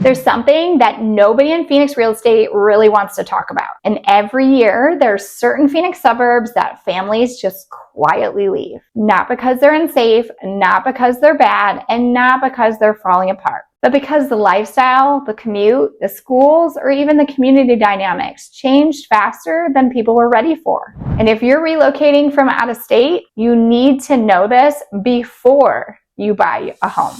There's something that nobody in Phoenix real estate really wants to talk about. And every year, there's certain Phoenix suburbs that families just quietly leave. Not because they're unsafe, not because they're bad, and not because they're falling apart, but because the lifestyle, the commute, the schools, or even the community dynamics changed faster than people were ready for. And if you're relocating from out of state, you need to know this before you buy a home.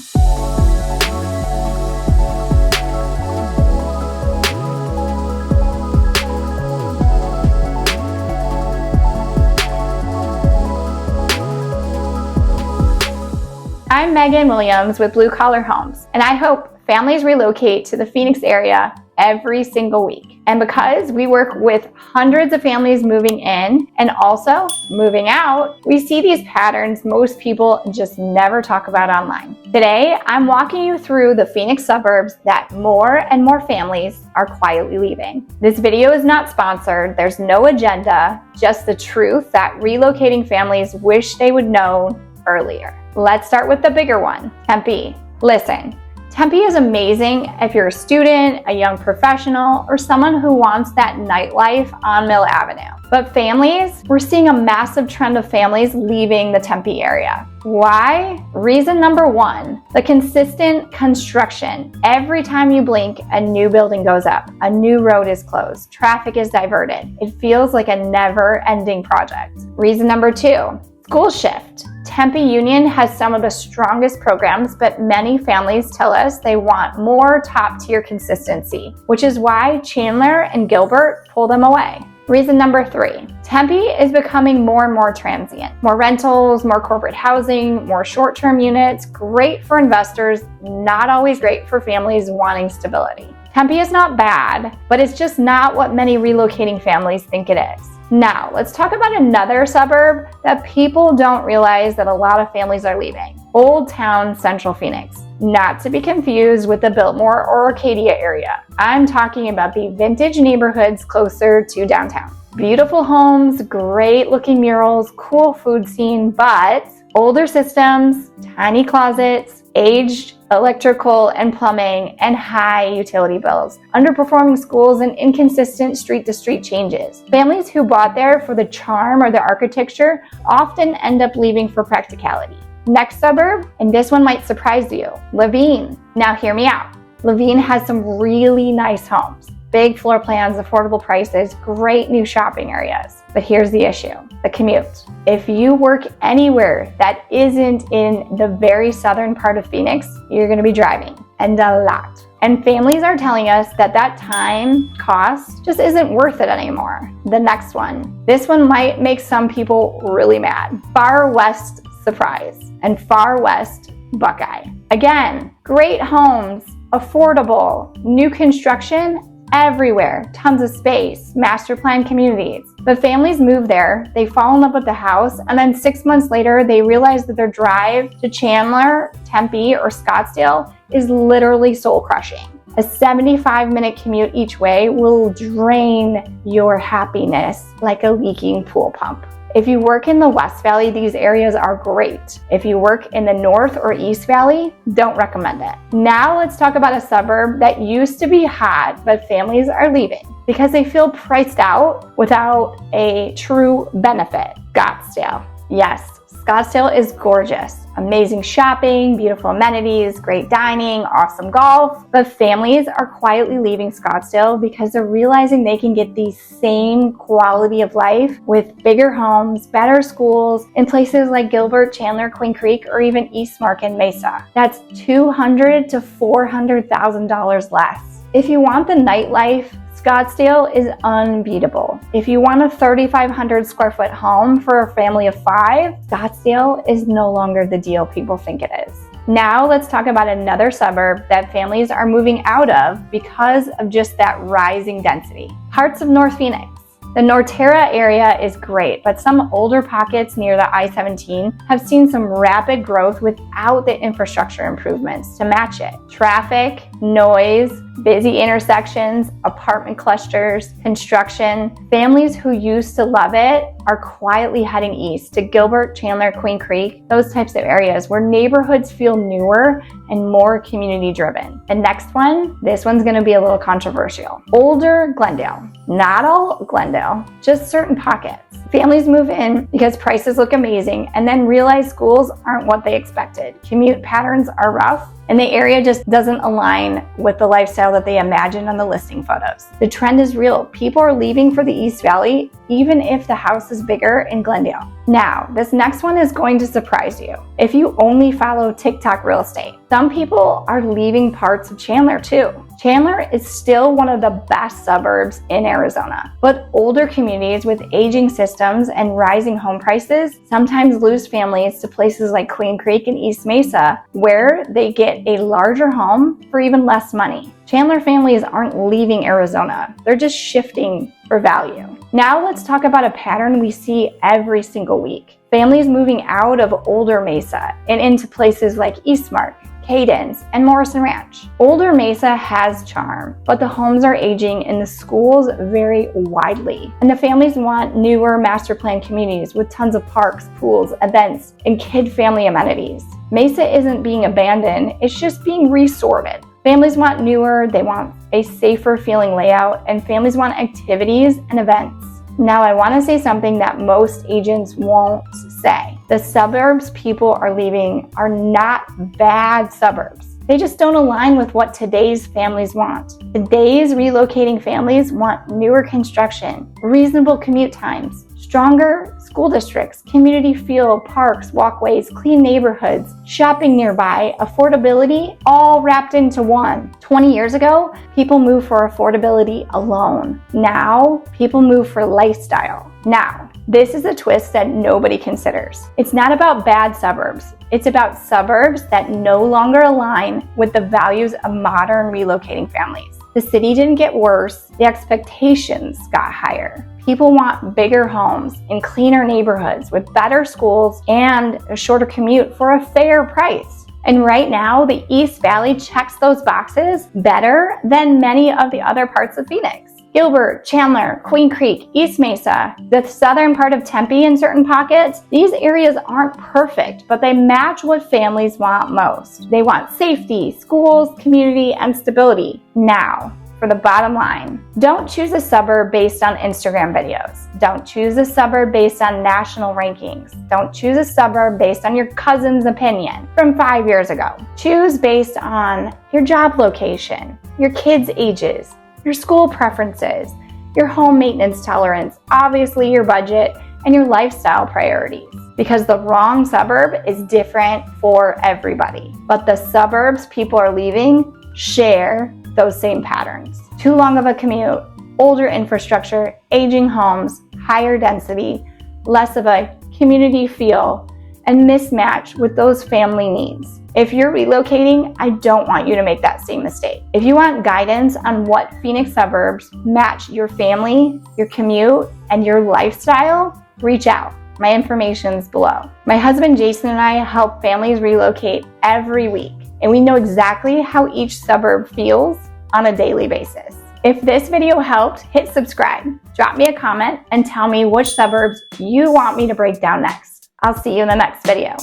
I'm Megan Williams with Blue Collar Homes, and I hope families relocate to the Phoenix area every single week. And because we work with hundreds of families moving in and also moving out, we see these patterns most people just never talk about online. Today, I'm walking you through the Phoenix suburbs that more and more families are quietly leaving. This video is not sponsored, there's no agenda, just the truth that relocating families wish they would know earlier. Let's start with the bigger one, Tempe. Listen, Tempe is amazing if you're a student, a young professional, or someone who wants that nightlife on Mill Avenue. But families, we're seeing a massive trend of families leaving the Tempe area. Why? Reason number one, the consistent construction. Every time you blink, a new building goes up, a new road is closed, traffic is diverted. It feels like a never-ending project. Reason number two, school shift. Tempe Union has some of the strongest programs, but many families tell us they want more top-tier consistency, which is why Chandler and Gilbert pull them away. Reason number three, Tempe is becoming more and more transient. More rentals, more corporate housing, more short-term units, great for investors, not always great for families wanting stability. Tempe is not bad, but it's just not what many relocating families think it is. Now, let's talk about another suburb that people don't realize that a lot of families are leaving. Old Town Central Phoenix. Not to be confused with the Biltmore or Arcadia area. I'm talking about the vintage neighborhoods closer to downtown. Beautiful homes, great looking murals, cool food scene, but older systems, tiny closets, aged electrical and plumbing, and high utility bills, underperforming schools, and inconsistent street-to-street changes. Families who bought there for the charm or the architecture often end up leaving for practicality. Next suburb, and this one might surprise you, Laveen. Now hear me out. Laveen has some really nice homes. Big floor plans, affordable prices, great new shopping areas. But here's the issue, the commute. If you work anywhere that isn't in the very southern part of Phoenix, you're gonna be driving, and a lot. And families are telling us that that time cost just isn't worth it anymore. The next one. This one might make some people really mad. Far West Surprise and Far West Buckeye. Again, great homes, affordable, new construction, everywhere, tons of space, master plan communities. But families move there, they fall in love with the house, and then 6 months later, they realize that their drive to Chandler, Tempe, or Scottsdale is literally soul crushing. A 75-minute commute each way will drain your happiness like a leaking pool pump. If you work in the West Valley, these areas are great. If you work in the North or East Valley, don't recommend it. Now let's talk about a suburb that used to be hot, but families are leaving because they feel priced out without a true benefit. Scottsdale. Yes, Scottsdale is gorgeous. Amazing shopping, beautiful amenities, great dining, awesome golf. But families are quietly leaving Scottsdale because they're realizing they can get the same quality of life with bigger homes, better schools in places like Gilbert, Chandler, Queen Creek, or even East Mark and Mesa. That's $200,000 to $400,000 less. If you want the nightlife, Scottsdale is unbeatable. If you want a 3,500 square foot home for a family of 5, Scottsdale is no longer the deal people think it is. Now let's talk about another suburb that families are moving out of because of just that rising density. Parts of North Phoenix. The Norterra area is great, but some older pockets near the I-17 have seen some rapid growth without the infrastructure improvements to match it. Traffic, noise, busy intersections, apartment clusters, construction. Families who used to love it are quietly heading east to Gilbert, Chandler, Queen Creek, those types of areas where neighborhoods feel newer and more community driven. The next one, this one's gonna be a little controversial. Older Glendale. Not all Glendale, just certain pockets. Families move in because prices look amazing and then realize schools aren't what they expected. Commute patterns are rough and the area just doesn't align with the lifestyle that they imagined on the listing photos. The trend is real. People are leaving for the East Valley even if the house is bigger in Glendale. Now, this next one is going to surprise you if you only follow TikTok real estate. Some people are leaving parts of Chandler too. Chandler is still one of the best suburbs in Arizona, but older communities with aging systems and rising home prices sometimes lose families to places like Queen Creek and East Mesa, where they get a larger home for even less money. Chandler families aren't leaving Arizona, they're just shifting for value. Now let's talk about a pattern we see every single week. Families moving out of older Mesa and into places like Eastmark, Cadence, and Morrison Ranch. Older Mesa has charm, but the homes are aging and the schools vary widely. And the families want newer master plan communities with tons of parks, pools, events, and kid-family amenities. Mesa isn't being abandoned, it's just being resorted. Families want newer, they want a safer feeling layout, and families want activities and events. Now, I want to say something that most agents won't say. The suburbs people are leaving are not bad suburbs. They just don't align with what today's families want. Today's relocating families want newer construction, reasonable commute times, stronger school districts, community feel, parks, walkways, clean neighborhoods, shopping nearby, affordability, all wrapped into one. 20 years ago, people moved for affordability alone. Now, people move for lifestyle. Now, this is a twist that nobody considers. It's not about bad suburbs. It's about suburbs that no longer align with the values of modern relocating families. The city didn't get worse, the expectations got higher. People want bigger homes in cleaner neighborhoods with better schools and a shorter commute for a fair price. And right now, the East Valley checks those boxes better than many of the other parts of Phoenix. Gilbert, Chandler, Queen Creek, East Mesa, the southern part of Tempe in certain pockets, these areas aren't perfect, but they match what families want most. They want safety, schools, community, and stability. Now, for the bottom line, don't choose a suburb based on Instagram videos. Don't choose a suburb based on national rankings. Don't choose a suburb based on your cousin's opinion from 5 years ago. Choose based on your job location, your kids' ages, your school preferences, your home maintenance tolerance, obviously your budget, and your lifestyle priorities. Because the wrong suburb is different for everybody. But the suburbs people are leaving share those same patterns. Too long of a commute, older infrastructure, aging homes, higher density, less of a community feel, and mismatch with those family needs. If you're relocating, I don't want you to make that same mistake. If you want guidance on what Phoenix suburbs match your family, your commute, and your lifestyle, reach out. My information's below. My husband Jason and I help families relocate every week, and we know exactly how each suburb feels on a daily basis. If this video helped, hit subscribe, drop me a comment, and tell me which suburbs you want me to break down next. I'll see you in the next video.